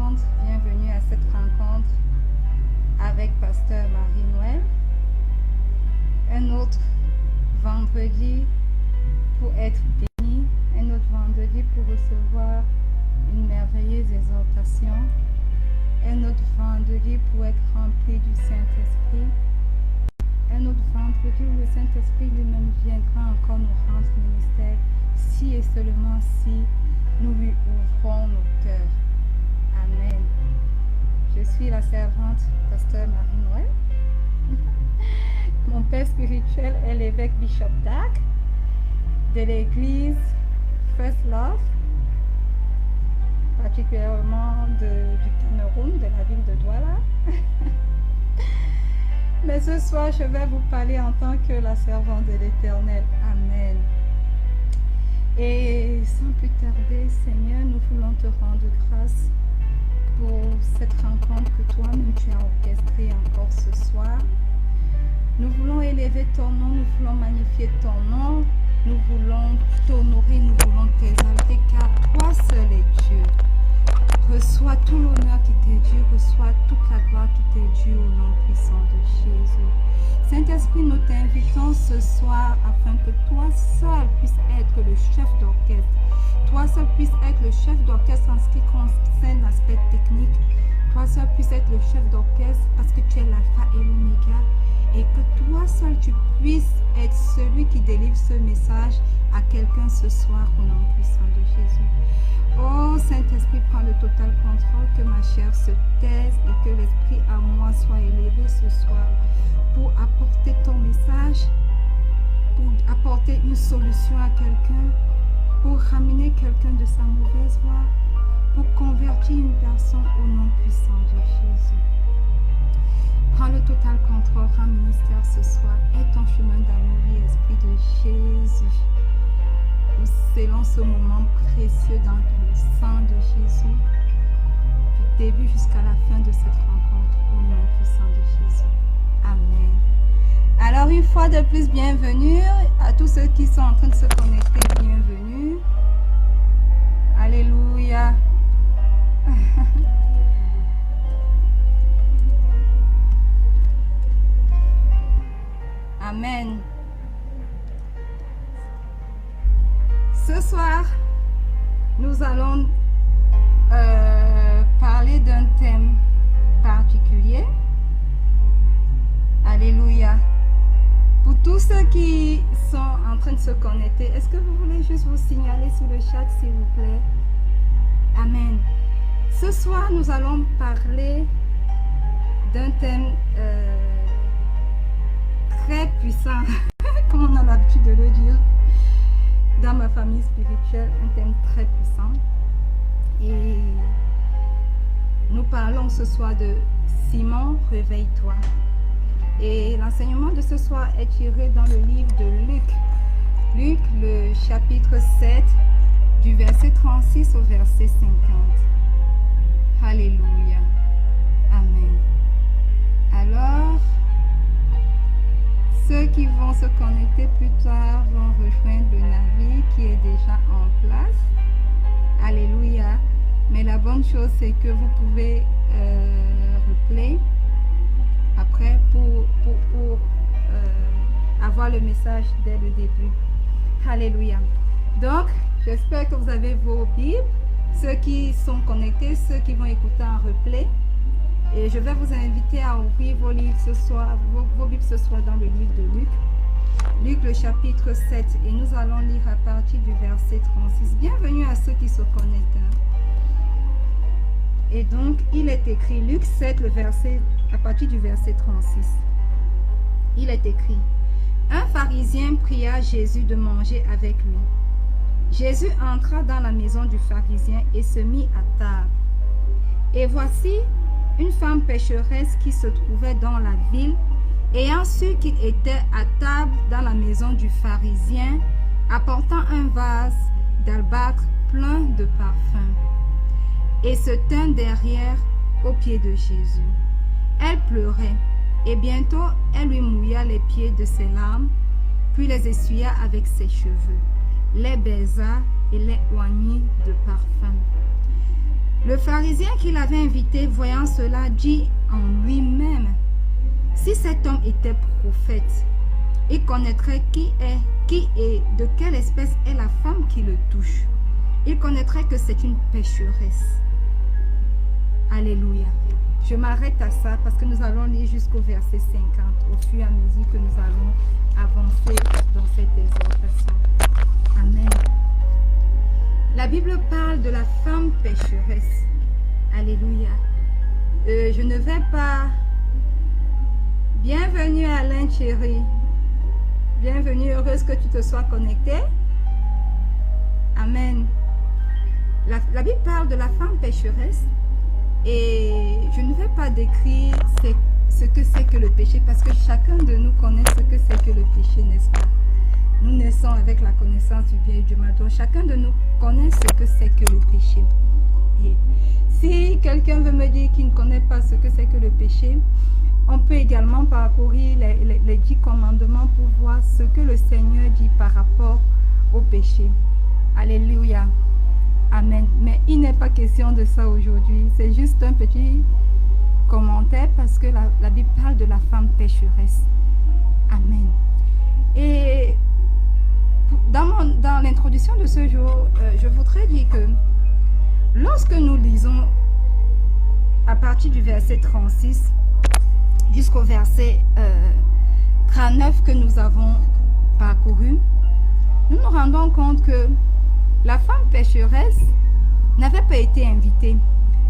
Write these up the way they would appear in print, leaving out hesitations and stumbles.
rencontre. Bienvenue à cette rencontre avec Pasteur Marie-Noël. Un autre vendredi pour être béni, un autre vendredi pour recevoir une merveilleuse exhortation, un autre vendredi pour être rempli du Saint-Esprit, un autre vendredi où le Saint-Esprit lui-même viendra encore nous rendre ministère, si et seulement si nous lui ouvrons nos cœurs. Amen. Je suis la servante Pasteur Marie-Noël. Mon père spirituel est l'évêque Bishop Dag de l'église First Love, particulièrement du Cameroun, de la ville de Douala. Mais ce soir, je vais vous parler en tant que la servante de l'Éternel. Amen. Et sans plus tarder, Seigneur, nous voulons te rendre grâce pour cette rencontre que toi-même tu as orchestrée encore ce soir. Nous voulons élever ton nom, nous voulons magnifier ton nom, nous voulons t'honorer, nous voulons t'exalter, car toi seul est Dieu. Reçois tout l'honneur qui t'est dû, reçois toute la gloire qui t'est due au nom puissant de Jésus. Saint-Esprit, nous t'invitons ce soir afin que toi seul puisses être le chef d'orchestre. Toi seul puisses être le chef d'orchestre en ce qui concerne l'aspect technique. Toi seul puisses être le chef d'orchestre parce que tu es l'alpha et l'oméga. Et que toi seul tu puisses être celui qui délivre ce message à quelqu'un ce soir au nom puissant de Jésus. Oh Saint-Esprit, prends le total contrôle, que ma chair se taise et que l'esprit à moi soit élevé ce soir pour apporter ton message, pour apporter une solution à quelqu'un, pour ramener quelqu'un de sa mauvaise voie, pour convertir une personne au nom puissant de Jésus. Prends le total contrôle, rends ministère ce soir. Aide ton chemin d'amour, Esprit de Jésus. Nous scellons ce moment précieux dans le sang de Jésus, du début jusqu'à la fin de cette rencontre, au nom puissant de Jésus. Amen. Alors une fois de plus, bienvenue à tous ceux qui sont en train de se connecter, bienvenue. Alléluia. Amen. Ce soir, nous allons parler d'un thème particulier. Alléluia. Pour tous ceux qui sont en train de se connecter, est-ce que vous voulez juste vous signaler sur le chat, s'il vous plaît? Amen. Ce soir, nous allons parler d'un thème très puissant, comme on a l'habitude de le dire dans ma famille spirituelle, un thème très puissant. Et nous parlons ce soir de Simon, réveille-toi. Et l'enseignement de ce soir est tiré dans le livre de Luc. Luc, le chapitre 7, du verset 36 au verset 50. Alléluia. Amen. Alors, ceux qui vont se connecter plus tard vont rejoindre le navire qui est déjà en place. Alléluia. Mais la bonne chose, c'est que vous pouvez replay après pour avoir le message dès le début. Alléluia. Donc, j'espère que vous avez vos Bibles, ceux qui sont connectés, ceux qui vont écouter en replay. Et je vais vous inviter à ouvrir vos livres ce soir, vos Bibles ce soir dans le livre de Luc. Luc, le chapitre 7, et nous allons lire à partir du verset 36. Bienvenue à ceux qui se connectent. Et donc, il est écrit, Luc 7, à partir du verset 36. Il est écrit, un pharisien pria Jésus de manger avec lui. Jésus entra dans la maison du pharisien et se mit à table. Et voici une femme pécheresse qui se trouvait dans la ville, ayant su qu'il était à table dans la maison du pharisien, apportant un vase d'albâtre plein de parfums, et se tint derrière aux pieds de Jésus. Elle pleurait, et bientôt elle lui mouilla les pieds de ses larmes, puis les essuya avec ses cheveux, les baisa et les oignit de parfum. Le pharisien qui l'avait invité, voyant cela, dit en lui-même, si cet homme était prophète, il connaîtrait qui est, de quelle espèce est la femme qui le touche. Il connaîtrait que c'est une pécheresse. Alléluia. Je m'arrête à ça parce que nous allons lire jusqu'au verset 50 au fur et à mesure que nous allons avancer dans cette exhortation. Amen. La Bible parle de la femme pécheresse. Alléluia. Je ne vais pas... Bienvenue Alain chéri. Bienvenue, heureuse que tu te sois connecté. Amen. La Bible parle de la femme pécheresse. Et je ne vais pas décrire ce que c'est que le péché parce que chacun de nous connaît ce que c'est que le péché, n'est-ce pas? Nous naissons avec la connaissance du bien et du mal. Donc chacun de nous connaît ce que c'est que le péché. Et si quelqu'un veut me dire qu'il ne connaît pas ce que c'est que le péché, on peut également parcourir les 10 commandements pour voir ce que le Seigneur dit par rapport au péché. Alléluia. Amen. Mais il n'est pas question de ça aujourd'hui. C'est juste un petit commentaire parce que la Bible parle de la femme pécheresse. Amen. Et dans l'introduction de ce jour, je voudrais dire que lorsque nous lisons à partir du verset 36 jusqu'au verset 39 que nous avons parcouru, nous nous rendons compte que la femme pécheresse n'avait pas été invitée.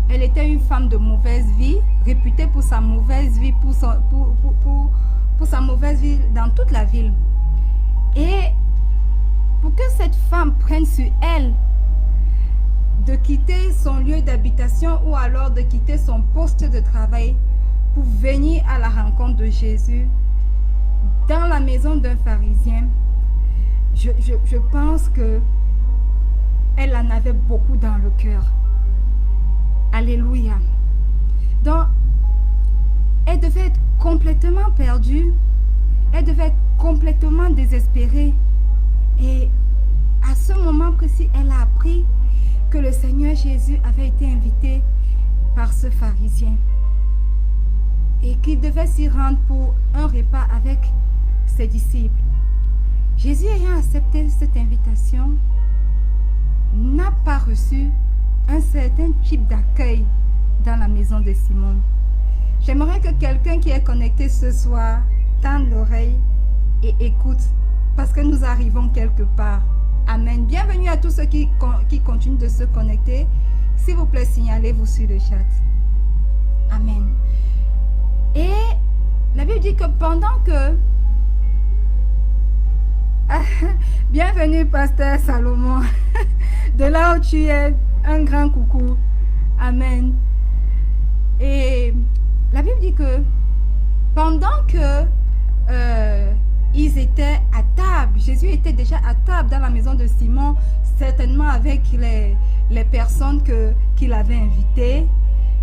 Elle était une femme de mauvaise vie, réputée pour sa mauvaise vie, pour sa mauvaise vie dans toute la ville. Et pour que cette femme prenne sur elle de quitter son lieu d'habitation ou alors de quitter son poste de travail pour venir à la rencontre de Jésus dans la maison d'un pharisien, je pense que elle en avait beaucoup dans le cœur. Alléluia. Donc, elle devait être complètement perdue. Elle devait être complètement désespérée. Et à ce moment précis, elle a appris que le Seigneur Jésus avait été invité par ce pharisien et qu'il devait s'y rendre pour un repas avec ses disciples. Jésus ayant accepté cette invitation, n'a pas reçu un certain type d'accueil dans la maison de Simon. J'aimerais que quelqu'un qui est connecté ce soir tende l'oreille et écoute parce que nous arrivons quelque part. Amen. Bienvenue à tous ceux qui continuent de se connecter. S'il vous plaît, signalez-vous sur le chat. Amen. Et la Bible dit que pendant que... Bienvenue, pasteur Salomon. De là où tu es, un grand coucou. Amen. Et la Bible dit que pendant que ils étaient à table, Jésus était déjà à table dans la maison de Simon, certainement avec les personnes qu'il avait invitées.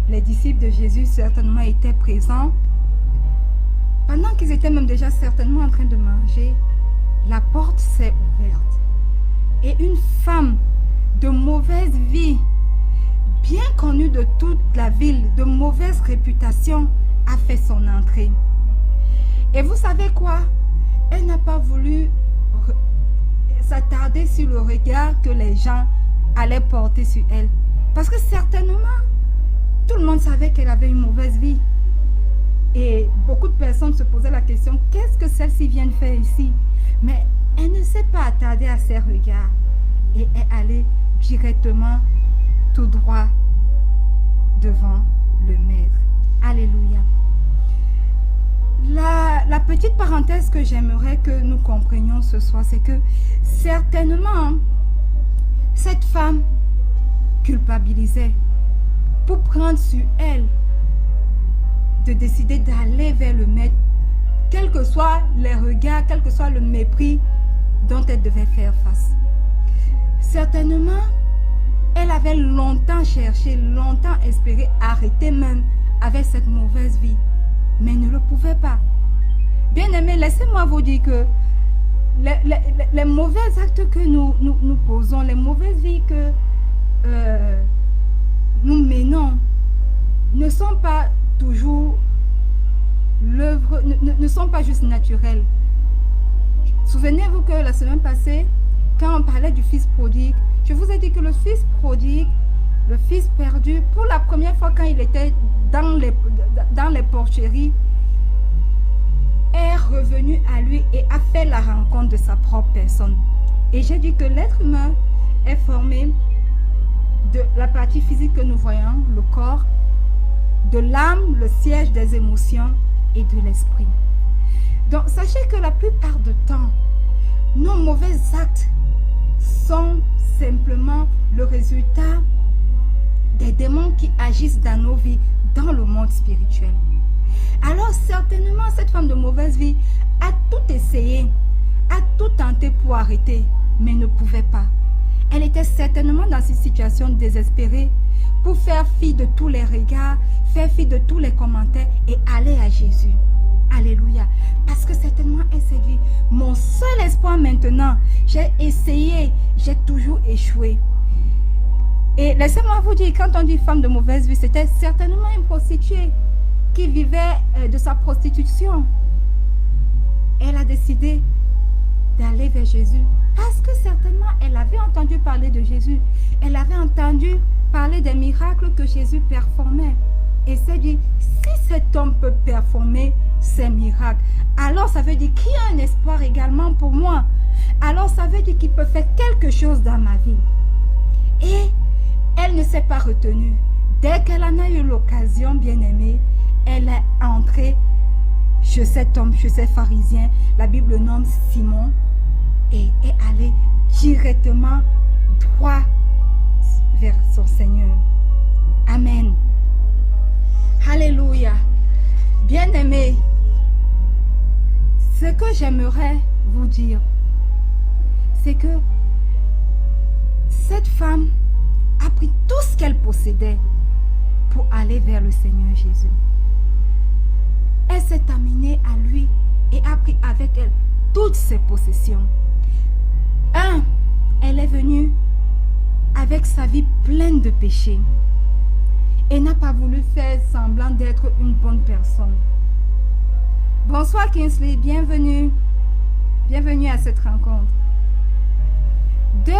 Les disciples de Jésus certainement étaient présents. Pendant qu'ils étaient même déjà certainement en train de manger, la porte s'est ouverte. Et une femme de mauvaise vie, bien connue de toute la ville, de mauvaise réputation, a fait son entrée. Et vous savez quoi? Elle n'a pas voulu s'attarder sur le regard que les gens allaient porter sur elle. Parce que certainement, tout le monde savait qu'elle avait une mauvaise vie. Et beaucoup de personnes se posaient la question, qu'est-ce que celle-ci vient de faire ici? Mais elle ne s'est pas attardée à ses regards et est allée directement tout droit devant le Maître. Alléluia. La petite parenthèse que j'aimerais que nous comprenions ce soir, c'est que certainement, cette femme culpabilisait pour prendre sur elle de décider d'aller vers le Maître, quels que soient les regards, quel que soit le mépris dont elle devait faire face. Certainement, elle avait longtemps cherché, longtemps espéré arrêter même avec cette mauvaise vie, mais ne le pouvait pas. Bien-aimés, laissez-moi vous dire que les mauvais actes que nous posons, les mauvaises vies que nous menons ne sont pas toujours l'œuvre, ne sont pas juste naturelles. Souvenez-vous que la semaine passée, quand on parlait du fils prodigue, je vous ai dit que le fils prodigue, le fils perdu, pour la première fois quand il était dans les porcheries, est revenu à lui et a fait la rencontre de sa propre personne. Et j'ai dit que l'être humain est formé de la partie physique que nous voyons, le corps, de l'âme, le siège des émotions et de l'esprit. Donc, sachez que la plupart du temps, nos mauvais actes sont simplement le résultat des démons qui agissent dans nos vies, dans le monde spirituel. Alors, certainement, cette femme de mauvaise vie a tout essayé, a tout tenté pour arrêter, mais ne pouvait pas. Elle était certainement dans cette situation désespérée pour faire fi de tous les regards, faire fi de tous les commentaires et aller à Jésus. Alléluia. Parce que certainement, elle s'est dit, mon seul espoir maintenant, j'ai essayé, j'ai toujours échoué. Et laissez-moi vous dire, quand on dit femme de mauvaise vie, c'était certainement une prostituée qui vivait de sa prostitution. Elle a décidé d'aller vers Jésus parce que certainement, elle avait entendu parler de Jésus. Elle avait entendu parler des miracles que Jésus performait. Et s'est dit, si cet homme peut performer ces miracles, alors ça veut dire qu'il y a un espoir également pour moi. Alors ça veut dire qu'il peut faire quelque chose dans ma vie. Et elle ne s'est pas retenue. Dès qu'elle en a eu l'occasion, bien-aimée, elle est entrée chez cet homme, chez ces pharisiens. La Bible nomme Simon. Et est allée directement droit vers son Seigneur. Amen. Alléluia. Bien-aimés, ce que j'aimerais vous dire, c'est que cette femme a pris tout ce qu'elle possédait pour aller vers le Seigneur Jésus. Elle s'est amenée à lui et a pris avec elle toutes ses possessions. Elle est venue avec sa vie pleine de péchés et n'a pas voulu faire semblant d'être une bonne personne. Bonsoir Kingsley, bienvenue. Bienvenue à cette rencontre. 2,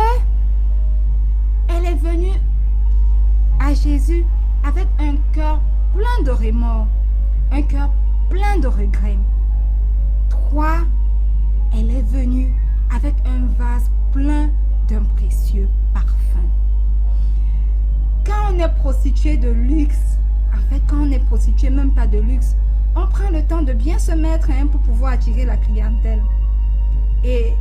elle est venue à Jésus avec un cœur plein de remords, un cœur plein de regrets. 3, elle est venue avec un vase plein d'un précieux parfum. Quand on est prostituée de luxe, en fait, quand on est prostituée même pas de luxe, on prend le temps de bien se mettre pour pouvoir attirer la clientèle. Et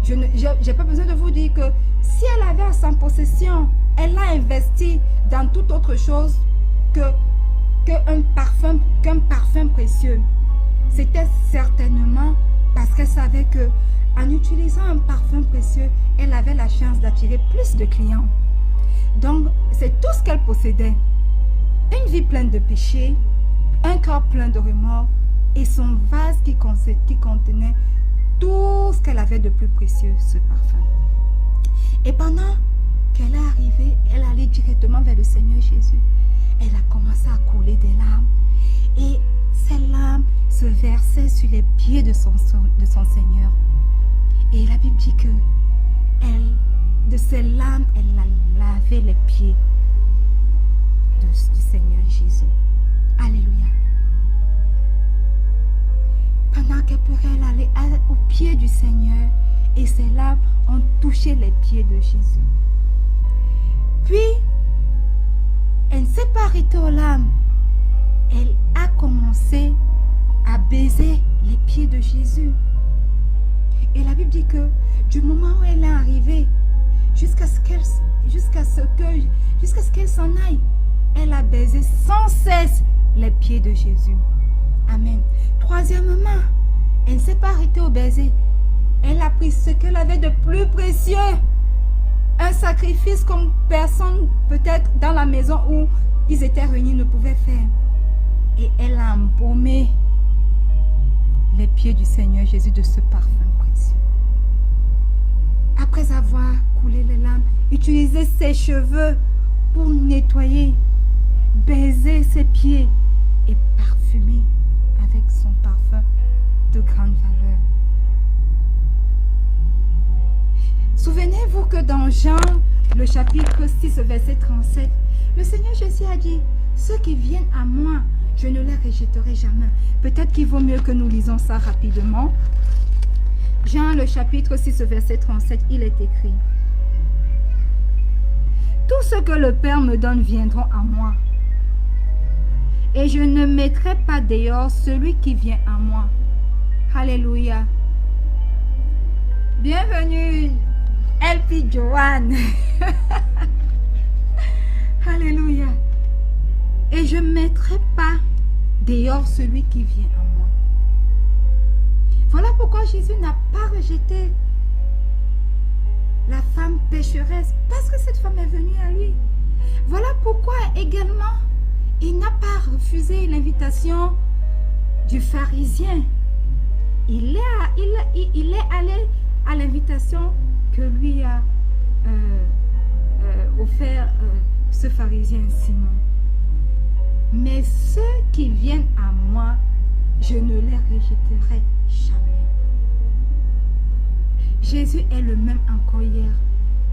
je n'ai pas besoin de vous dire que si elle avait à sa possession, elle l'a investi dans toute autre chose qu'un parfum précieux. C'était certainement parce qu'elle savait que en utilisant un parfum précieux, elle avait la chance d'attirer plus de clients. Donc, c'est tout ce qu'elle possédait. Une vie pleine de péchés, un cœur plein de remords et son vase qui contenait tout ce qu'elle avait de plus précieux, ce parfum. Et pendant qu'elle est arrivée, elle allait directement vers le Seigneur Jésus. Elle a commencé à couler des larmes. Et ces larmes se versaient sur les pieds de son Seigneur. Et la Bible dit que de ses larmes, elle a lavé les pieds du Seigneur Jésus. Alléluia. Pendant qu'elle pleurait, elle allait au pied du Seigneur et ses larmes ont touché les pieds de Jésus. Puis, elle ne s'est pas arrêtée aux larmes. Elle a commencé à baiser les pieds de Jésus. Et la Bible dit que du moment où elle est arrivée, jusqu'à ce qu'elle s'en aille, elle a baisé sans cesse les pieds de Jésus. Amen. Troisièmement, elle ne s'est pas arrêtée au baiser. Elle a pris ce qu'elle avait de plus précieux. Un sacrifice comme personne, peut-être dans la maison où ils étaient réunis, ne pouvait faire. Et elle a embaumé les pieds du Seigneur Jésus de ce parfum précieux. Après avoir coulé les larmes, utilisé ses cheveux pour nettoyer, baiser ses pieds et parfumer avec son parfum de grande valeur. Souvenez-vous que dans Jean, le chapitre 6, verset 37, le Seigneur Jésus a dit, ceux qui viennent à moi, je ne les rejetterai jamais. Peut-être qu'il vaut mieux que nous lisons ça rapidement. Jean, le chapitre 6, verset 37, il est écrit, tout ce que le Père me donne viendront à moi. Et je ne mettrai pas dehors celui qui vient à moi. Alléluia. Bienvenue, LP Joanne. Alléluia. Et je ne mettrai pas dehors celui qui vient à moi. Voilà pourquoi Jésus n'a pas rejeté la femme pécheresse, parce que cette femme est venue à lui. Voilà pourquoi également, il n'a pas refusé l'invitation du pharisien. Il est allé à l'invitation que lui a offert ce pharisien Simon. Mais ceux qui viennent à moi, je ne les rejetterai jamais. Jésus est le même encore hier.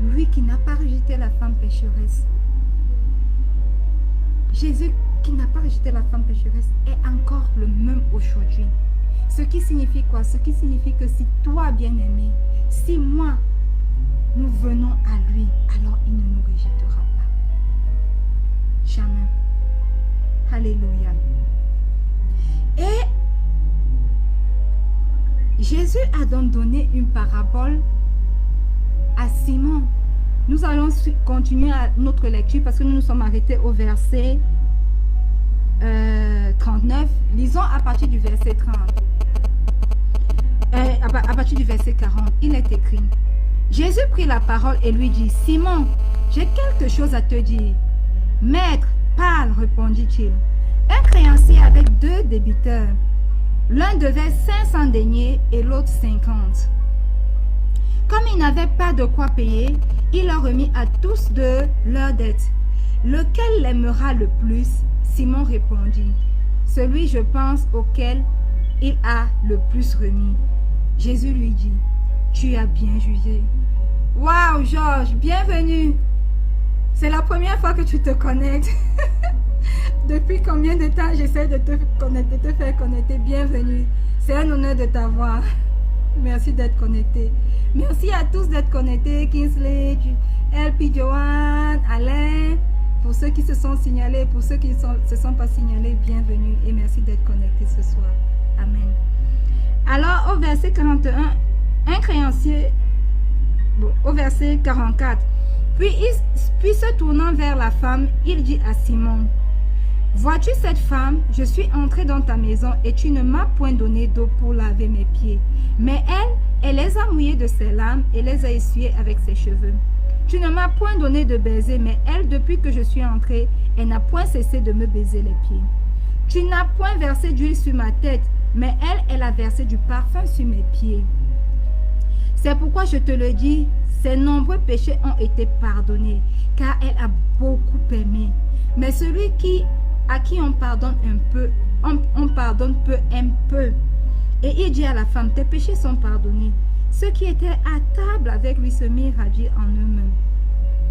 Lui qui n'a pas rejeté la femme pécheresse. Jésus qui n'a pas rejeté la femme pécheresse est encore le même aujourd'hui. Ce qui signifie quoi? Ce qui signifie que si toi, bien-aimé, si moi, nous venons à lui, alors il ne nous rejettera pas. Jamais. Alléluia. Et Jésus a donc donné une parabole à Simon. Nous allons continuer notre lecture parce que nous nous sommes arrêtés au verset 39. Lisons à partir du verset 30. À partir du verset 40, il est écrit. Jésus prit la parole et lui dit, Simon, j'ai quelque chose à te dire. Maître, parle, répondit-il. Un créancier avec 2 débiteurs. L'un devait 500 deniers et l'autre 50. Comme il n'avait pas de quoi payer, il leur remit à tous 2 leurs dettes. Lequel l'aimera le plus? Simon répondit, celui, je pense, auquel il a le plus remis. Jésus lui dit, tu as bien jugé. Waouh, Georges, bienvenue. C'est la première fois que tu te connectes. Depuis combien de temps j'essaie de te connecter, de te faire connecter? Bienvenue. C'est un honneur de t'avoir. Merci d'être connecté. Merci à tous d'être connectés. Kingsley, LP Joanne, Alain. Pour ceux qui se sont signalés, pour ceux qui ne se sont pas signalés, bienvenue et merci d'être connectés ce soir. Amen. Alors, au verset 41, un créancier, au verset 44, puis se tournant vers la femme, il dit à Simon, vois-tu cette femme, je suis entré dans ta maison et tu ne m'as point donné d'eau pour laver mes pieds. Mais elle les a mouillés de ses larmes et les a essuyés avec ses cheveux. Tu ne m'as point donné de baiser, mais elle, depuis que je suis entrée, elle n'a point cessé de me baiser les pieds. Tu n'as point versé d'huile sur ma tête, mais elle a versé du parfum sur mes pieds. C'est pourquoi je te le dis, ses nombreux péchés ont été pardonnés, car elle a beaucoup aimé. Mais celui à qui on pardonne un peu, on pardonne peu, aime peu. Et il dit à la femme, tes péchés sont pardonnés. Ceux qui étaient à table avec lui se mirent à dire en eux-mêmes,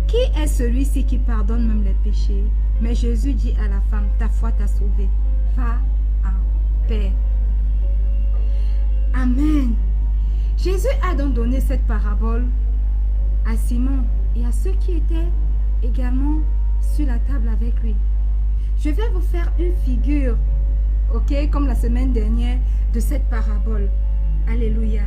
qui est celui-ci qui pardonne même les péchés? Mais Jésus dit à la femme, ta foi t'a sauvée. Va en paix. Amen. Jésus a donc donné cette parabole à Simon et à ceux qui étaient également sur la table avec lui. Je vais vous faire une figure, ok, comme la semaine dernière, de cette parabole. Alléluia.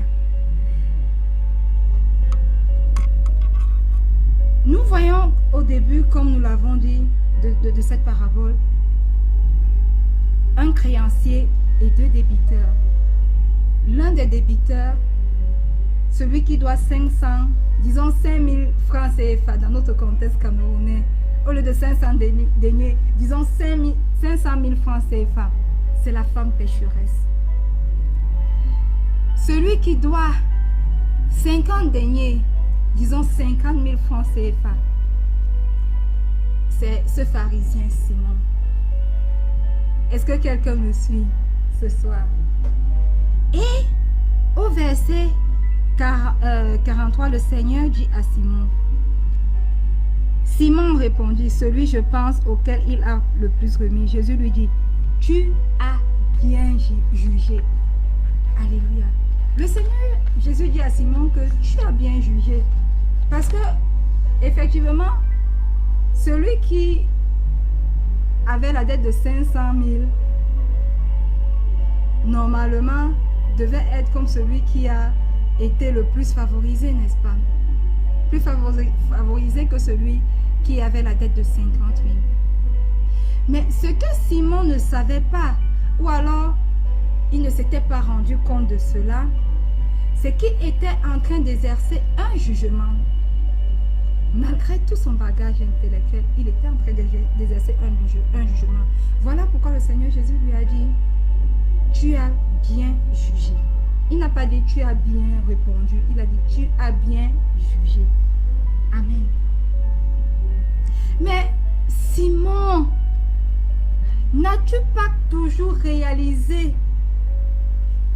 Nous voyons au début, comme nous l'avons dit, de cette parabole, un créancier et 2 débiteurs. L'un des débiteurs, celui qui doit 500, disons 5000 francs CFA dans notre contexte camerounais, au lieu de 500 deniers, disons 500 000 francs CFA, c'est la femme pécheresse. Celui qui doit 50 deniers, disons 50 000 francs CFA, c'est ce pharisien Simon. Est-ce que quelqu'un me suit ce soir? Et au verset 43, le Seigneur dit à Simon, Simon répondit, celui, je pense, auquel il a le plus remis. Jésus lui dit, tu as bien jugé. Alléluia. Le Seigneur, Jésus dit à Simon que tu as bien jugé. Parce que, effectivement, celui qui avait la dette de 500 000, normalement, devait être comme celui qui a été le plus favorisé, n'est-ce pas? Plus favorisé que celui qui avait la dette de 50 000. Mais ce que Simon ne savait pas, ou alors il ne s'était pas rendu compte de cela, c'est qu'il était en train d'exercer un jugement. Malgré tout son bagage intellectuel, il était en train d'exercer un jugement. Voilà pourquoi le Seigneur Jésus lui a dit, tu as bien jugé. Il n'a pas dit tu as bien répondu, il a dit tu as bien jugé. Amen. Mais Simon, n'as-tu pas toujours réalisé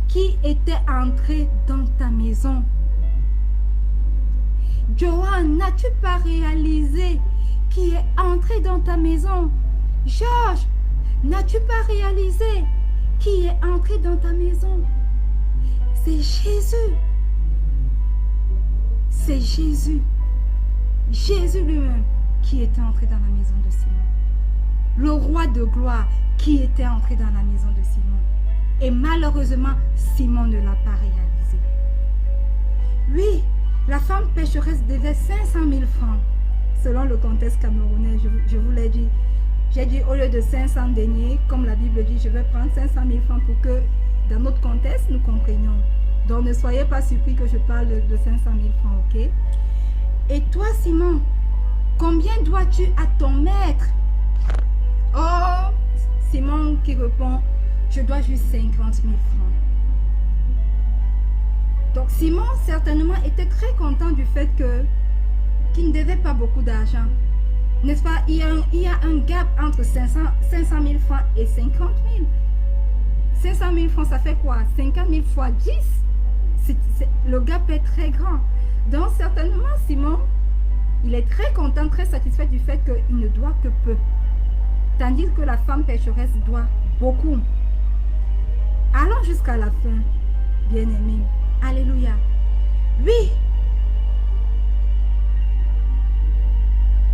qui était entré dans ta maison? Johan, n'as-tu pas réalisé qui est entré dans ta maison? Georges, n'as-tu pas réalisé qui est entré dans ta maison? C'est Jésus. C'est Jésus. Jésus lui-même qui était entré dans la maison de Simon. Le roi de gloire qui était entré dans la maison de Simon. Et malheureusement, Simon ne l'a pas réalisé. Oui, la femme pécheresse devait 500 000 francs. Selon le contexte camerounais, je vous l'ai dit. J'ai dit au lieu de 500 deniers, comme la Bible dit, je vais prendre 500 000 francs pour que dans notre contexte, nous comprenions. Donc ne soyez pas surpris que je parle de 500 000 francs, ok? Et toi, Simon, combien dois-tu à ton maître? Oh, Simon qui répond, je dois juste 50 000 francs. Donc Simon certainement était très content du fait qu'il ne devait pas beaucoup d'argent. N'est-ce pas? Il y a un gap entre 500 000 francs et 50 000. 500 000 francs, ça fait quoi? 50 000 fois 10? Le gap est très grand. Donc certainement Simon, il est très content, très satisfait du fait qu'il ne doit que peu. Tandis que la femme pécheresse doit beaucoup. Allons jusqu'à la fin, bien-aimés. Alléluia. Oui.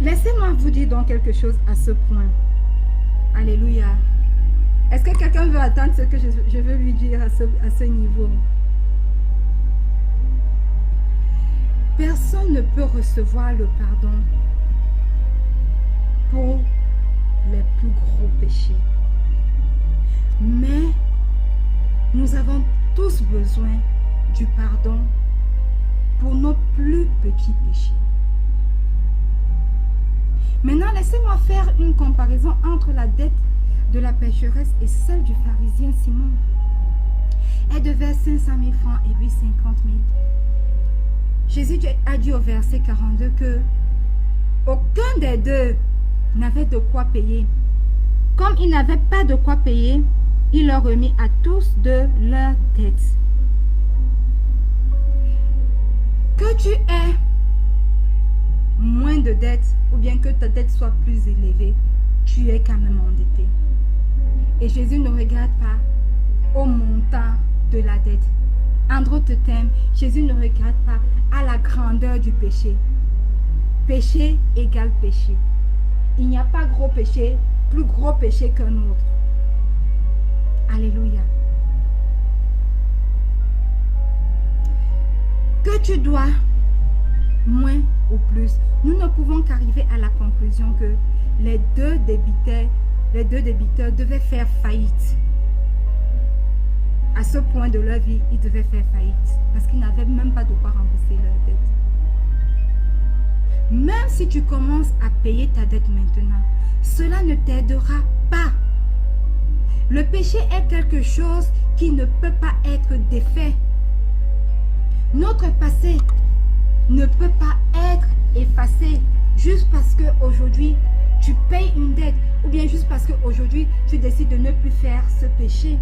Laissez-moi vous dire donc quelque chose à ce point. Alléluia. Est-ce que quelqu'un veut attendre ce que je veux lui dire à ce niveau? Personne ne peut recevoir le pardon pour les plus gros péchés. Mais nous avons tous besoin du pardon pour nos plus petits péchés. Maintenant, laissez-moi faire une comparaison entre la dette de la pécheresse et celle du pharisien Simon. Elle devait 500 000 francs et lui 50 000. Jésus a dit au verset 42 que aucun des deux n'avait de quoi payer. Comme il n'avait pas de quoi payer, il leur remit à tous de leur dette. Que tu aies moins de dettes ou bien que ta dette soit plus élevée, tu es quand même endetté. Et Jésus ne regarde pas au montant de la dette. En d'autres termes, Jésus ne regarde pas à la grandeur du péché. Péché égale péché. Il n'y a pas gros péché, plus gros péché qu'un autre. Alléluia. Que tu dois moins ou plus, nous ne pouvons qu'arriver à la conclusion que les deux débiteurs devaient faire faillite. À ce point de leur vie, ils devaient faire faillite parce qu'ils n'avaient même pas de quoi rembourser leur dette. Même si tu commences à payer ta dette maintenant, cela ne t'aidera pas. Le péché est quelque chose qui ne peut pas être défait. Notre passé ne peut pas être effacé juste parce qu'aujourd'hui tu payes une dette, ou bien juste parce qu'aujourd'hui, tu décides de ne plus faire ce péché.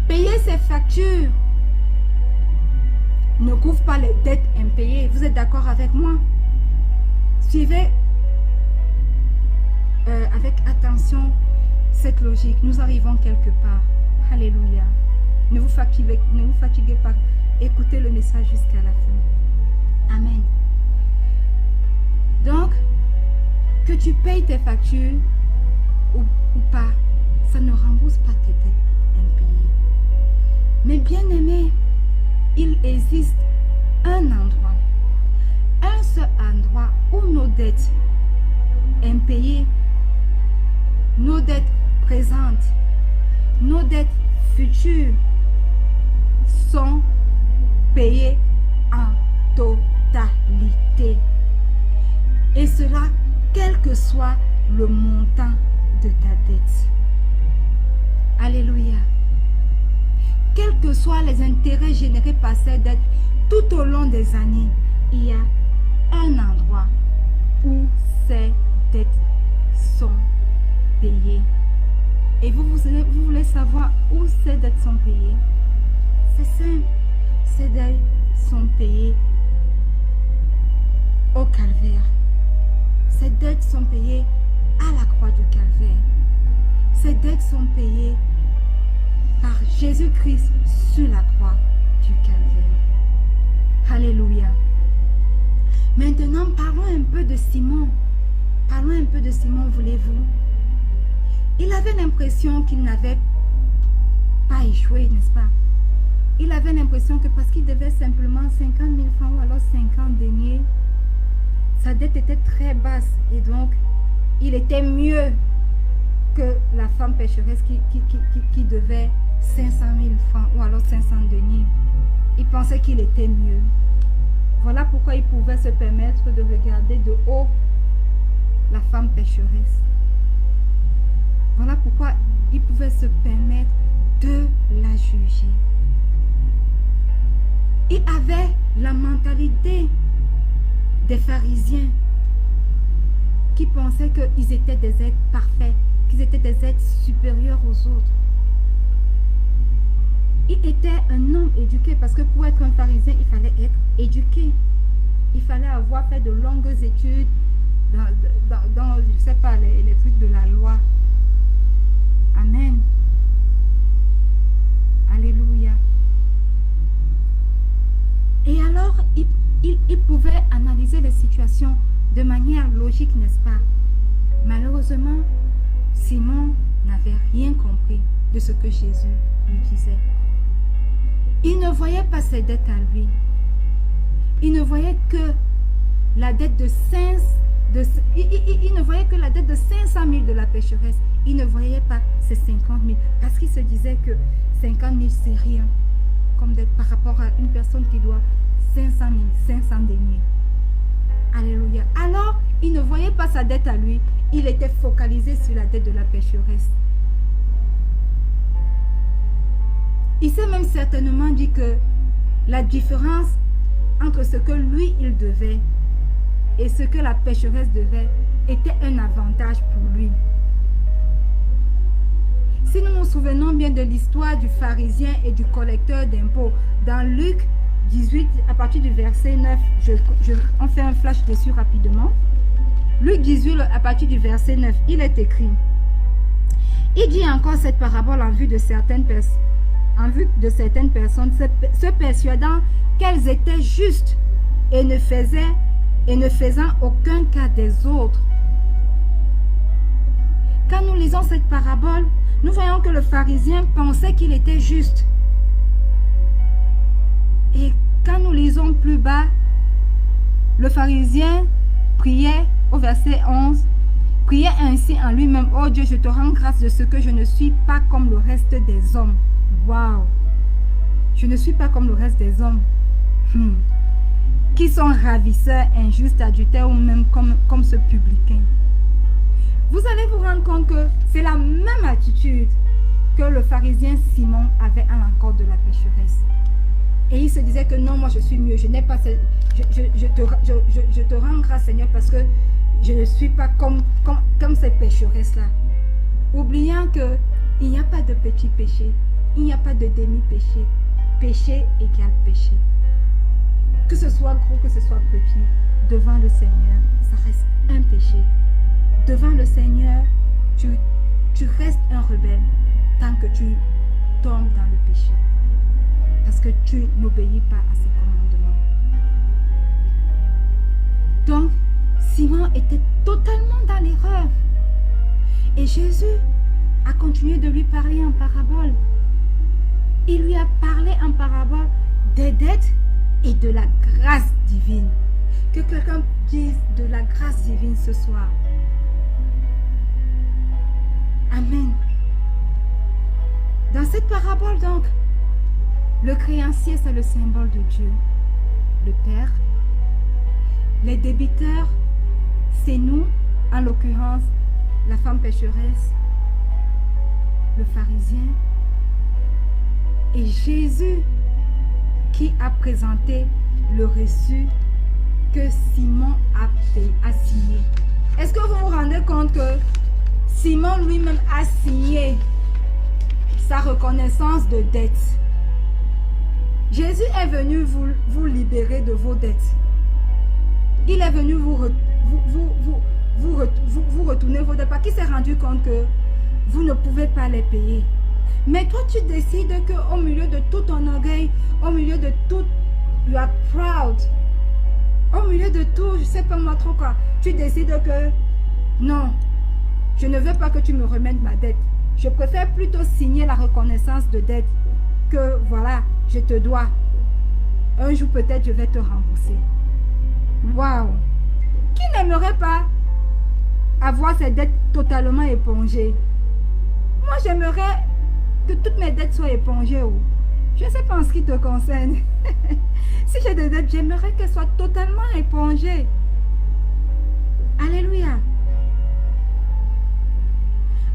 Payer ses factures ne couvre pas les dettes impayées. Vous êtes d'accord avec moi? Suivez avec attention cette logique. Nous arrivons quelque part. Alléluia. Ne vous fatiguez pas. Écoutez le message jusqu'à la fin. Amen. Donc, que tu payes tes factures ou pas, ça ne rembourse pas tes dettes impayées. Mais bien aimé, il existe un seul endroit où nos dettes impayées, nos dettes présentes, nos dettes futures sont payées en totalité. Et cela, quel que soit le montant de ta dette. Alléluia. Quels que soient les intérêts générés par ces dettes tout au long des années, il y a un endroit où ces dettes sont payées. Et vous voulez savoir où ces dettes sont payées? C'est simple. Ces dettes sont payées au calvaire. Ces dettes sont payées à la croix du calvaire. Ces dettes sont payées par Jésus-Christ sur la croix du calvaire. Alléluia. Maintenant, parlons un peu de Simon. Parlons un peu de Simon, voulez-vous? Il avait l'impression qu'il n'avait pas échoué, n'est-ce pas? Il avait l'impression que parce qu'il devait simplement 50 000 francs ou alors 50 deniers, sa dette était très basse et donc il était mieux que la femme pécheresse qui devait 500 000 francs ou alors 500 deniers. Il pensait qu'il était mieux. Voilà pourquoi il pouvait se permettre de regarder de haut la femme pécheresse. Voilà pourquoi il pouvait se permettre de la juger. Il avait la mentalité des pharisiens qui pensaient qu'ils étaient des êtres parfaits, qu'ils étaient des êtres supérieurs aux autres. Il était un homme éduqué parce que pour être un pharisien, il fallait être éduqué. Il fallait avoir fait de longues études dans je ne sais pas, les trucs de la loi. Amen. Alléluia. Et alors, il pouvait analyser les situations de manière logique, n'est-ce pas? Malheureusement, Simon n'avait rien compris de ce que Jésus lui disait. Il ne voyait pas ses dettes à lui. Il ne voyait que la dette de 500 000 de la pécheresse. Il ne voyait pas ces 50 000 parce qu'il se disait que 50 000 c'est rien comme dette par rapport à une personne qui doit 500 000, 500 deniers. Alléluia. Alors, il ne voyait pas sa dette à lui. Il était focalisé sur la dette de la pécheresse. Il s'est même certainement dit que la différence entre ce que lui, il devait et ce que la pécheresse devait était un avantage pour lui. Si nous nous souvenons bien de l'histoire du pharisien et du collecteur d'impôts, dans Luc 18, à partir du verset 9, on fait un flash dessus rapidement. Luc 18, à partir du verset 9, il est écrit. Il dit encore cette parabole en vue de certaines personnes, se persuadant qu'elles étaient justes et ne faisant aucun cas des autres. Quand nous lisons cette parabole, nous voyons que le pharisien pensait qu'il était juste. Et quand nous lisons plus bas, le pharisien priait au verset 11, priait ainsi en lui-même: oh Dieu, je te rends grâce de ce que je ne suis pas comme le reste des hommes. Waouh! Je ne suis pas comme le reste des hommes. Qui sont ravisseurs, injustes, adultères ou même comme ce publicain. Vous allez vous rendre compte que c'est la même attitude que le pharisien Simon avait à l'encontre de la pécheresse. Et il se disait que non, moi je suis mieux, je n'ai pas je te rends grâce Seigneur parce que je ne suis pas comme ces pécheresses-là. Oubliant qu'il n'y a pas de petit péché, il n'y a pas de demi-péché. Péché égale péché. Que ce soit gros, que ce soit petit, devant le Seigneur, ça reste un péché. Devant le Seigneur, tu restes un rebelle tant que tu tombes dans le péché. Parce que tu n'obéis pas à ses commandements. Donc, Simon était totalement dans l'erreur. Et Jésus a continué de lui parler en parabole. Il lui a parlé en parabole des dettes et de la grâce divine. Que quelqu'un dise de la grâce divine ce soir. Amen. Dans cette parabole donc, le créancier c'est le symbole de Dieu, le Père. Les débiteurs, c'est nous, en l'occurrence, la femme pécheresse, le pharisien. Et Jésus qui a présenté le reçu que Simon a signé. Est-ce que vous vous rendez compte que Simon lui-même a signé sa reconnaissance de dette? Jésus est venu vous libérer de vos dettes. Il est venu vous retourner vos dettes parce qu'il s'est rendu compte que vous ne pouvez pas les payer. Mais toi, tu décides qu'au milieu de tout ton orgueil, au milieu de tout, you are proud, au milieu de tout, je ne sais pas moi trop quoi, tu décides que non, je ne veux pas que tu me remettes ma dette. Je préfère plutôt signer la reconnaissance de dette que voilà, je te dois. Un jour peut-être je vais te rembourser. Waouh! Qui n'aimerait pas avoir ses dettes totalement épongées? Moi j'aimerais que toutes mes dettes soient épongées. Je ne sais pas en ce qui te concerne. Si j'ai des dettes, j'aimerais qu'elles soient totalement épongées. Alléluia.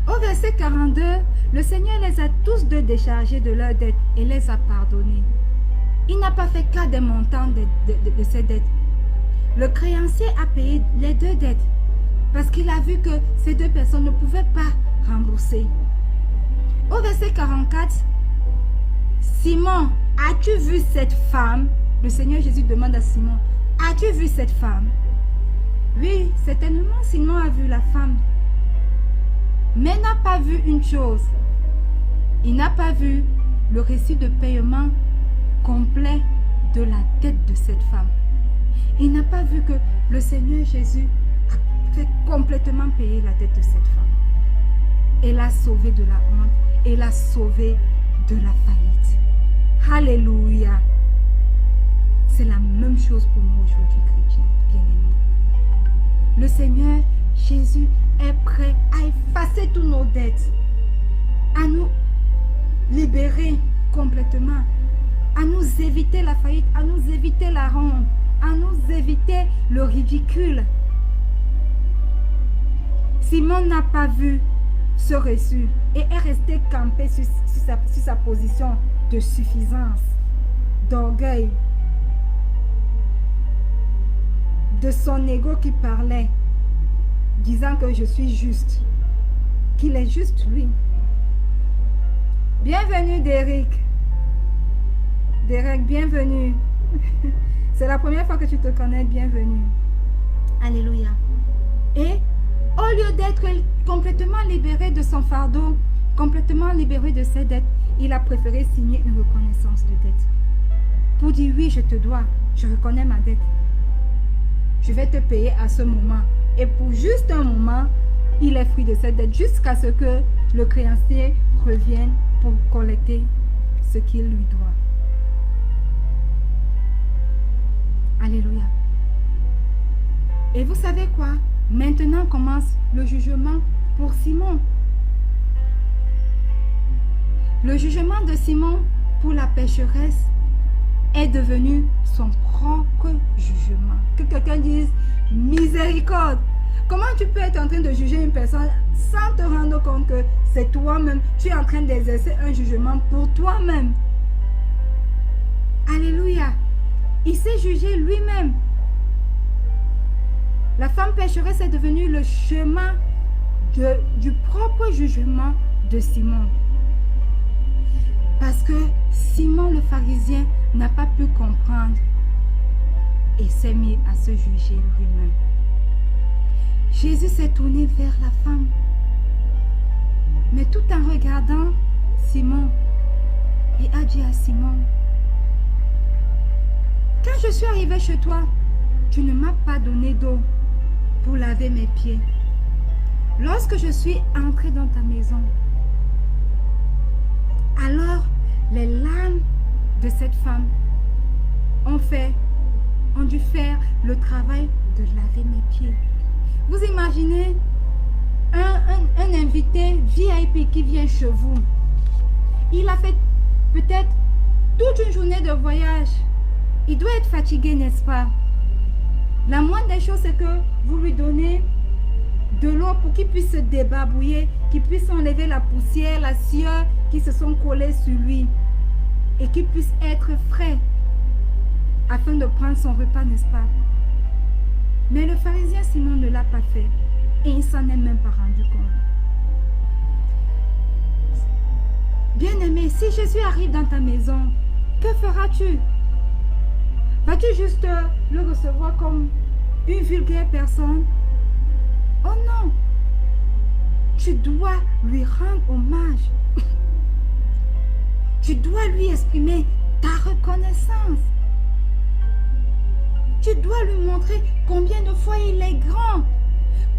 Au verset 42, le Seigneur les a tous deux déchargés de leurs dettes et les a pardonnés. Il n'a pas fait cas des montants de ces dettes. Le créancier a payé les deux dettes parce qu'il a vu que ces deux personnes ne pouvaient pas rembourser. Au verset 44, Simon, as-tu vu cette femme? Le Seigneur Jésus demande à Simon, as-tu vu cette femme? Oui, certainement Simon a vu la femme, mais n'a pas vu une chose. Il n'a pas vu le récit de paiement complet de la dette de cette femme. Il n'a pas vu que le Seigneur Jésus a fait complètement payer la dette de cette femme. Et l'a sauvée de la honte et l'a sauvée de la faillite. Alléluia. C'est la même chose pour nous aujourd'hui, chrétiens, bien-aimés. Le Seigneur Jésus est prêt à effacer toutes nos dettes, à nous libérer complètement, à nous éviter la faillite, à nous éviter la honte, à nous éviter le ridicule. Simon n'a pas vu ce reçu et est resté campé sur sa position de suffisance, d'orgueil, de son ego qui parlait, disant que je suis juste, qu'il est juste lui. Bienvenue Derek. Derek, bienvenue. C'est la première fois que tu te connais, bienvenue. Alléluia. Et au lieu d'être complètement libéré de son fardeau, complètement libéré de ses dettes, il a préféré signer une reconnaissance de dette. Pour dire oui, je te dois, je reconnais ma dette. Je vais te payer à ce moment. Et pour juste un moment, il est fruit de cette dette jusqu'à ce que le créancier revienne pour collecter ce qu'il lui doit. Alléluia. Et vous savez quoi? Maintenant commence le jugement pour Simon. Le jugement de Simon pour la pécheresse est devenu son propre jugement. Que quelqu'un dise miséricorde. Comment tu peux être en train de juger une personne sans te rendre compte que c'est toi-même, tu es en train d'exercer un jugement pour toi-même? Alléluia. Il s'est jugé lui-même. La femme pécheresse est devenue le chemin du propre jugement de Simon. Parce que Simon le pharisien n'a pas pu comprendre et s'est mis à se juger lui-même. Jésus s'est tourné vers la femme, mais tout en regardant Simon, et a dit à Simon, quand je suis arrivé chez toi, tu ne m'as pas donné d'eau pour laver mes pieds. Lorsque je suis entré dans ta maison, alors les larmes de cette femme ont dû faire le travail de laver mes pieds. Vous imaginez un invité VIP qui vient chez vous. Il a fait peut-être toute une journée de voyage. Il doit être fatigué, n'est-ce pas? La moindre des choses, c'est que vous lui donnez de l'eau pour qu'il puisse se débarbouiller, qu'il puisse enlever la poussière, la sueur qui se sont collées sur lui et qu'il puisse être frais afin de prendre son repas, n'est-ce pas? Mais le pharisien Simon ne l'a pas fait et il s'en est même pas rendu compte. Bien-aimé, si Jésus arrive dans ta maison, que feras-tu? Vas-tu juste le recevoir comme une vulgaire personne? Oh non! Tu dois lui rendre hommage. Tu dois lui exprimer ta reconnaissance. Tu dois lui montrer combien de fois il est grand.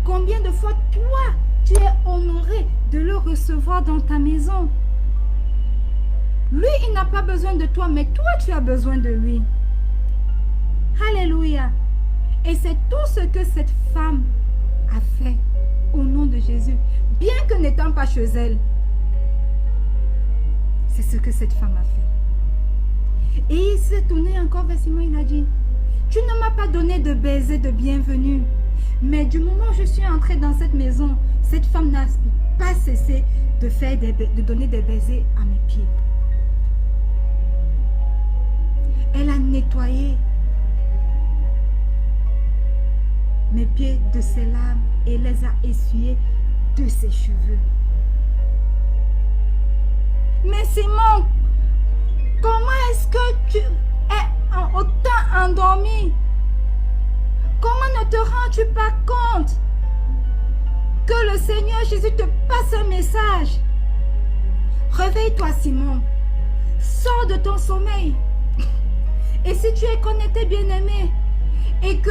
Combien de fois toi, tu es honoré de le recevoir dans ta maison. Lui, il n'a pas besoin de toi, mais toi, tu as besoin de lui. Alléluia. Et c'est tout ce que cette femme a fait au nom de Jésus. Bien que n'étant pas chez elle, c'est ce que cette femme a fait. Et il s'est tourné encore vers Simon, il a dit, tu ne m'as pas donné de baiser de bienvenue, mais du moment où je suis entrée dans cette maison, cette femme n'a pas cessé de donner des baisers à mes pieds. Elle a nettoyé mes pieds de ses larmes et les a essuyés de ses cheveux. Mais Simon, comment est-ce que tu es autant endormi? Comment ne te rends-tu pas compte que le Seigneur Jésus te passe un message? Réveille-toi, Simon. Sors de ton sommeil. Et si tu es connecté, bien-aimé, et que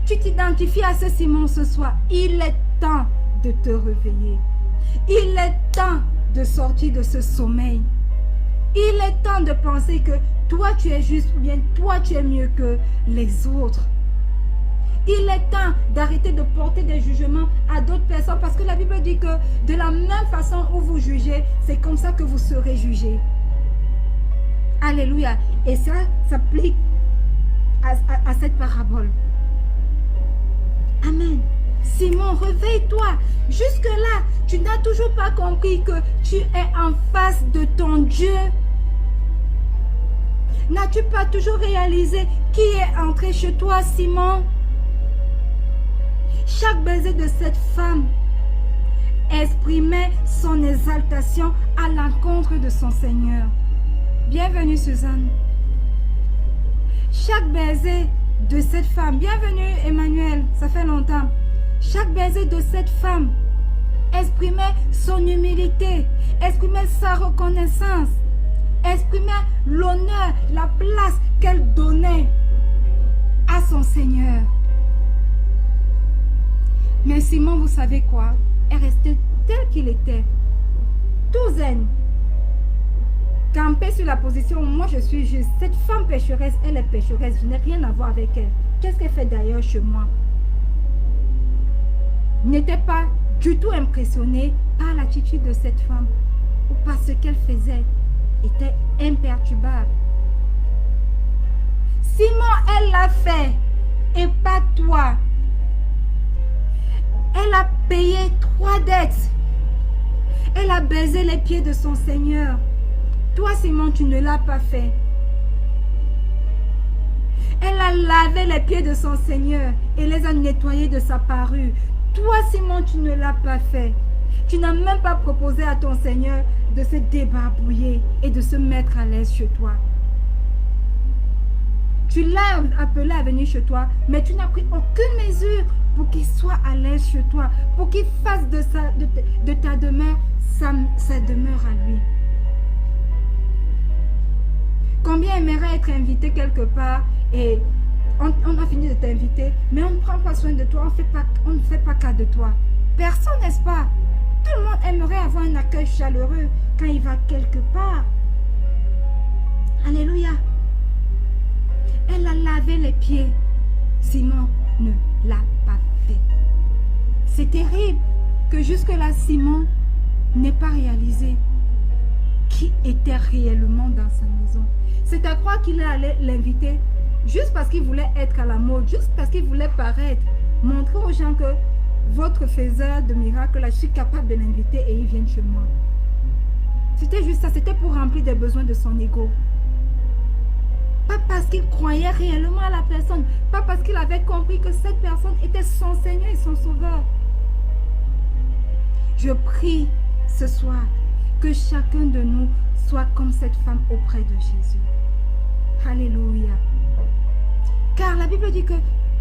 tu t'identifies à ce Simon ce soir, il est temps de te réveiller. Il est temps de sortir de ce sommeil. Il est temps de penser que toi tu es juste ou bien toi tu es mieux que les autres. Il est temps d'arrêter de porter des jugements à d'autres personnes parce que la Bible dit que de la même façon où vous jugez, c'est comme ça que vous serez jugés. Alléluia. Et ça s'applique à cette parabole. Amen. Simon, réveille-toi. Jusque-là, tu n'as toujours pas compris que tu es en face de ton Dieu. N'as-tu pas toujours réalisé qui est entré chez toi, Simon? Chaque baiser de cette femme exprimait son exaltation à l'encontre de son Seigneur. Bienvenue, Suzanne. Chaque baiser de cette femme, bienvenue Emmanuel, ça fait longtemps. Chaque baiser de cette femme exprimait son humilité, exprimait sa reconnaissance, exprimait l'honneur, la place qu'elle donnait à son Seigneur. Mais Simon, vous savez quoi? Est resté tel qu'il était, tout zen, campé sur la position où moi je suis juste. Cette femme pécheresse, elle est pécheresse, je n'ai rien à voir avec elle. Qu'est-ce qu'elle fait d'ailleurs chez moi? N'était pas du tout impressionné par l'attitude de cette femme ou par ce qu'elle faisait. Était imperturbable. Simon, elle l'a fait et pas toi. Elle a payé 3 dettes. Elle a baisé les pieds de son Seigneur. Toi, Simon, tu ne l'as pas fait. Elle a lavé les pieds de son Seigneur et les a nettoyés de sa parure. Toi, Simon, tu ne l'as pas fait. Tu n'as même pas proposé à ton Seigneur de se débarbouiller et de se mettre à l'aise chez toi. Tu l'as appelé à venir chez toi, mais tu n'as pris aucune mesure pour qu'il soit à l'aise chez toi, pour qu'il fasse de ta demeure sa demeure à lui. Combien aimerait être invité quelque part et on a fini de t'inviter, mais on ne prend pas soin de toi, on ne fait pas cas de toi. Personne, n'est-ce pas? Tout le monde aimerait avoir un accueil chaleureux quand il va quelque part. Alléluia. Elle a lavé les pieds. Simon ne l'a pas fait. C'est terrible que jusque-là, Simon n'ait pas réalisé qui était réellement dans sa maison. C'est à croire qu'il allait l'inviter juste parce qu'il voulait être à la mode, juste parce qu'il voulait paraître, montrer aux gens que votre faiseur de miracles, là, je suis capable de l'inviter et il vient chez moi. C'était juste ça, c'était pour remplir des besoins de son ego. Pas parce qu'il croyait réellement à la personne, pas parce qu'il avait compris que cette personne était son Seigneur et son Sauveur. Je prie ce soir que chacun de nous soit comme cette femme auprès de Jésus. Alléluia. Car la Bible dit que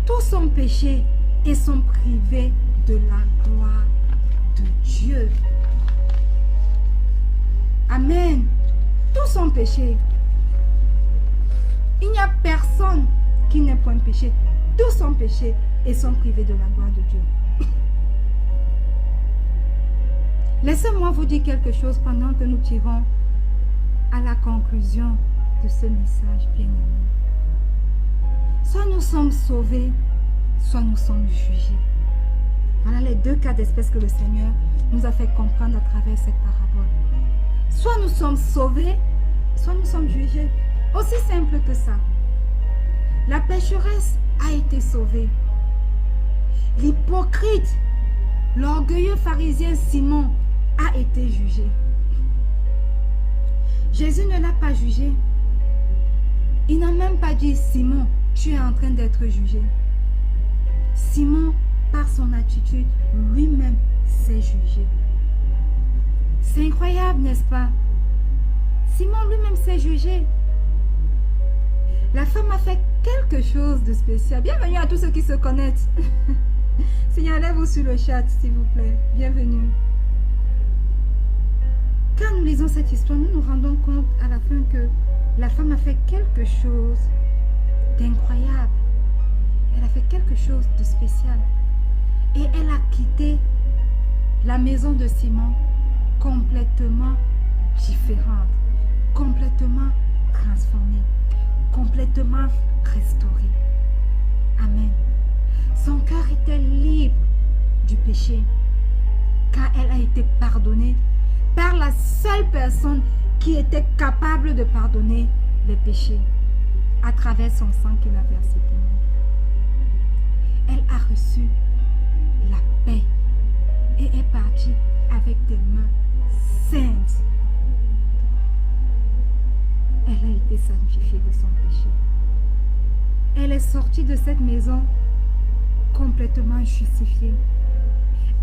tous sont péchés et sont privés de la gloire de Dieu. Amen. Tous sont péchés. Il n'y a personne qui n'ait point péché. Tous sont péchés et sont privés de la gloire de Dieu. Laissez-moi vous dire quelque chose pendant que nous tirons à la conclusion de ce message bien-aimé. Soit nous sommes sauvés, soit nous sommes jugés. Voilà les deux cas d'espèce que le Seigneur nous a fait comprendre à travers cette parabole. Soit nous sommes sauvés, soit nous sommes jugés. Aussi simple que ça. La pécheresse a été sauvée. L'hypocrite, l'orgueilleux pharisien Simon a été jugé. Jésus ne l'a pas jugé. Il n'a même pas dit, Simon, tu es en train d'être jugé. Simon, par son attitude, lui-même s'est jugé. C'est incroyable, n'est-ce pas? Simon lui-même s'est jugé. La femme a fait quelque chose de spécial. Bienvenue à tous ceux qui se connectent. Signalez-vous sur le chat, s'il vous plaît. Bienvenue. Quand nous lisons cette histoire, nous nous rendons compte à la fin que la femme a fait quelque chose d'incroyable. Elle a fait quelque chose de spécial. Et elle a quitté la maison de Simon complètement différente, complètement transformée, complètement restaurée. Amen. Son cœur était libre du péché, car elle a été pardonnée par la seule personne qui était capable de pardonner les péchés à travers son sang qu'il a versé pour nous. Elle a reçu la paix et est partie avec des mains saintes. Elle a été sanctifiée de son péché. Elle est sortie de cette maison complètement justifiée.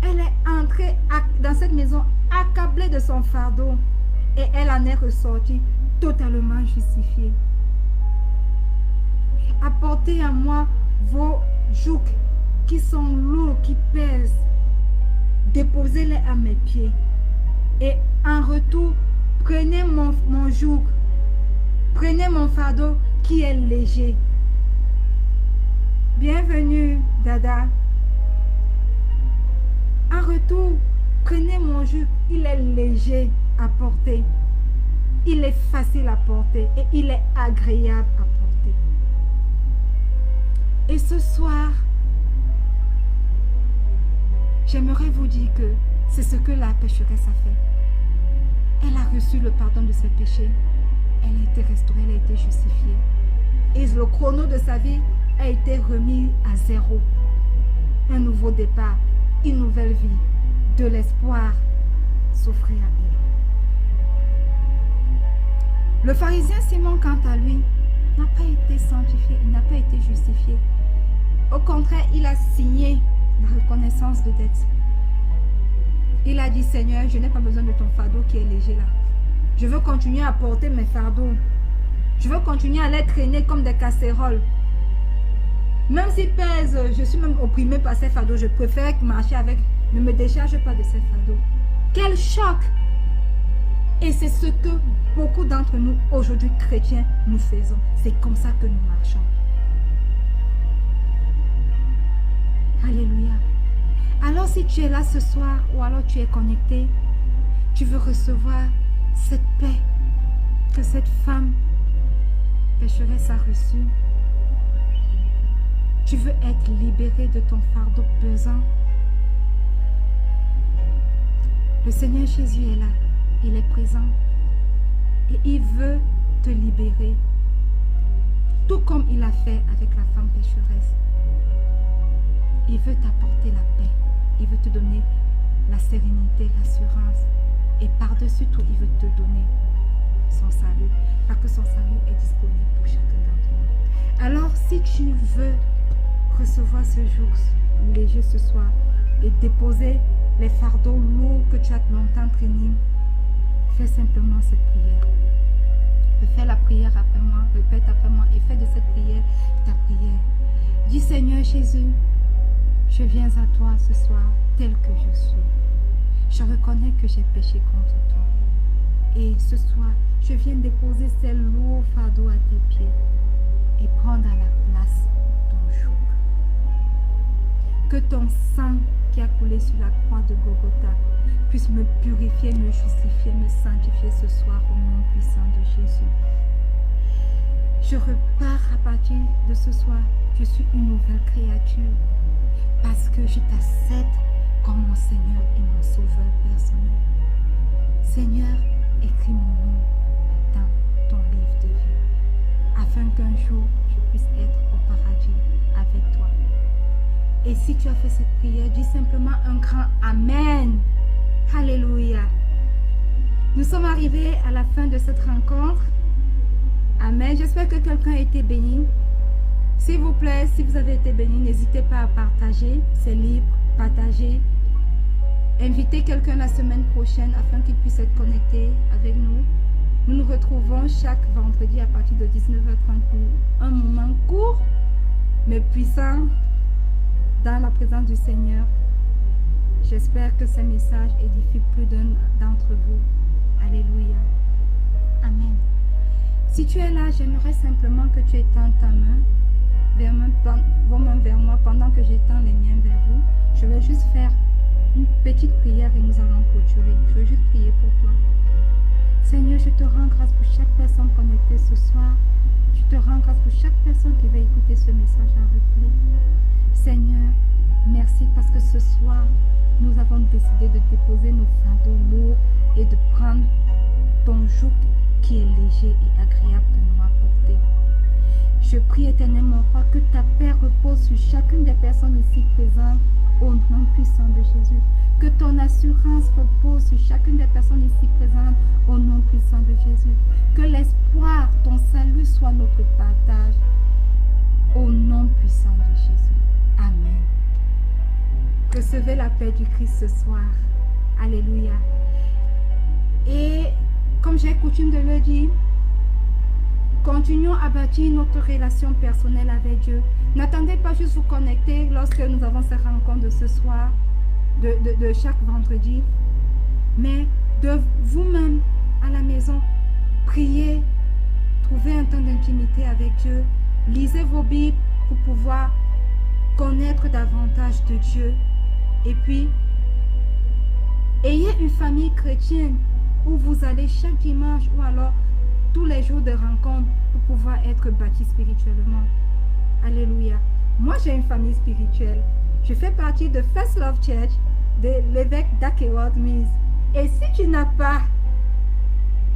Elle est entrée dans cette maison accablée de son fardeau et elle en est ressortie totalement justifiée. Apportez à moi vos jougs qui sont lourds, qui pèsent. Déposez-les à mes pieds. Et en retour, prenez mon joug. Prenez mon fardeau qui est léger. Bienvenue, Dada. En retour, prenez mon joug. Il est léger à porter. Il est facile à porter et il est agréable à porter. Et ce soir, j'aimerais vous dire que c'est ce que la pécheresse a fait. Elle a reçu le pardon de ses péchés. Elle a été restaurée, elle a été justifiée. Et le chrono de sa vie a été remis à zéro. Un nouveau départ, une nouvelle vie, de l'espoir s'offrait à elle. Le pharisien Simon, quant à lui, n'a pas été sanctifié, il n'a pas été justifié. Au contraire, il a signé la reconnaissance de dette. Il a dit, Seigneur, je n'ai pas besoin de ton fardeau qui est léger là. Je veux continuer à porter mes fardeaux. Je veux continuer à les traîner comme des casséroles. Même s'ils pèsent, je suis même opprimée par ces fardeaux. Je préfère marcher avec. Ne me décharge pas de ces fardeaux. Quel choc! Et c'est ce que beaucoup d'entre nous, aujourd'hui chrétiens, nous faisons. C'est comme ça que nous marchons. Alléluia. Alors si tu es là ce soir ou alors tu es connecté, tu veux recevoir cette paix que cette femme pécheresse a reçue. Tu veux être libéré de ton fardeau pesant. Le Seigneur Jésus est là. Il est présent. Et il veut te libérer. Tout comme il a fait avec la femme pécheresse. Il veut t'apporter la paix. Il veut te donner la sérénité, l'assurance. Et par-dessus tout, il veut te donner son salut. Parce que son salut est disponible pour chacun d'entre nous. Alors, si tu veux recevoir ce jour léger ce soir et déposer les fardeaux lourds que tu as longtemps traînés, fais simplement cette prière. Fais la prière après moi, répète après moi et fais de cette prière ta prière. Dis Seigneur Jésus, je viens à toi ce soir tel que je suis. Je reconnais que j'ai péché contre toi. Et ce soir, je viens déposer ces lourds fardeaux à tes pieds et prendre à la place ton joug. Que ton sang qui a coulé sur la croix de Golgotha puisse me purifier, me justifier, me sanctifier ce soir au nom puissant de Jésus. Je repars à partir de ce soir. Je suis une nouvelle créature parce que je t'accepte comme mon Seigneur et mon Sauveur personnel. Seigneur, écris mon nom dans ton livre de vie afin qu'un jour je puisse être au paradis avec toi. Et si tu as fait cette prière, dis simplement un grand Amen. Alléluia. Nous sommes arrivés à la fin de cette rencontre. Amen. J'espère que quelqu'un a été béni. S'il vous plaît, si vous avez été béni, n'hésitez pas à partager. C'est libre. Partagez. Invitez quelqu'un la semaine prochaine afin qu'il puisse être connecté avec nous. Nous nous retrouvons chaque vendredi à partir de 19h30 pour un moment court mais puissant dans la présence du Seigneur. J'espère que ce message édifie plus d'un d'entre vous. Alléluia. Amen. Si tu es là, j'aimerais simplement que tu étendes vos mains vers moi pendant que j'étends les miens vers vous. Je vais juste faire une petite prière et nous allons clôturer. Je veux juste prier pour toi. Seigneur, je te rends grâce pour chaque personne connectée ce soir. Je te rends grâce pour chaque personne qui va écouter ce message en replay. Seigneur, merci parce que ce soir, nous avons décidé de déposer nos fardeaux lourds et de prendre ton joug qui est léger et agréable de nous apporter. Je prie éternel mon roi que ta paix repose sur chacune des personnes ici présentes au nom puissant de Jésus. Que ton assurance repose sur chacune des personnes ici présentes au nom puissant de Jésus. Que l'espoir, ton salut soit notre partage au nom puissant de Jésus. Amen. Recevez la paix du Christ ce soir. Alléluia. Et comme j'ai coutume de le dire, continuons à bâtir notre relation personnelle avec Dieu. N'attendez pas juste vous connecter lorsque nous avons ces rencontres de ce soir, de chaque vendredi, mais de vous-même à la maison, priez, trouvez un temps d'intimité avec Dieu, lisez vos Bibles pour pouvoir connaître davantage de Dieu. Et puis, ayez une famille chrétienne où vous allez chaque dimanche ou alors tous les jours de rencontre pour pouvoir être bâti spirituellement. Alléluia. Moi, j'ai une famille spirituelle. Je fais partie de First Love Church de l'évêque d'Akeward Mills. Et si tu n'as pas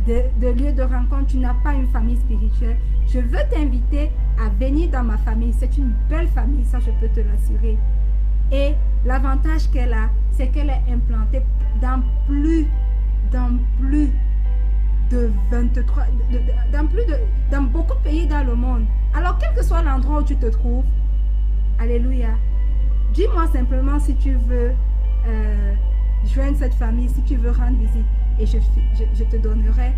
de lieu de rencontre, tu n'as pas une famille spirituelle, je veux t'inviter à venir dans ma famille. C'est une belle famille, ça je peux te l'assurer. Et l'avantage qu'elle a, c'est qu'elle est implantée dans plus de 23, dans beaucoup de pays dans le le monde. Alors, quel que soit l'endroit où tu te trouves, alléluia, dis-moi simplement si tu veux joindre cette famille, si tu veux rendre visite, et je te donnerai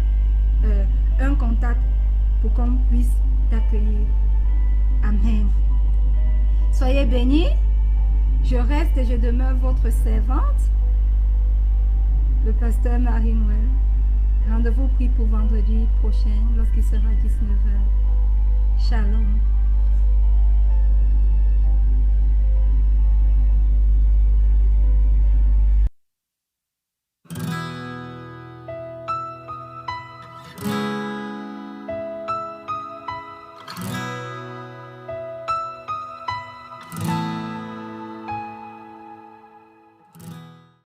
un contact pour qu'on puisse t'accueillir. Amen. Soyez bénis. Je reste et je demeure votre servante, le pasteur Marie-Noël. Rendez-vous pris pour vendredi prochain lorsqu'il sera 19h. Shalom.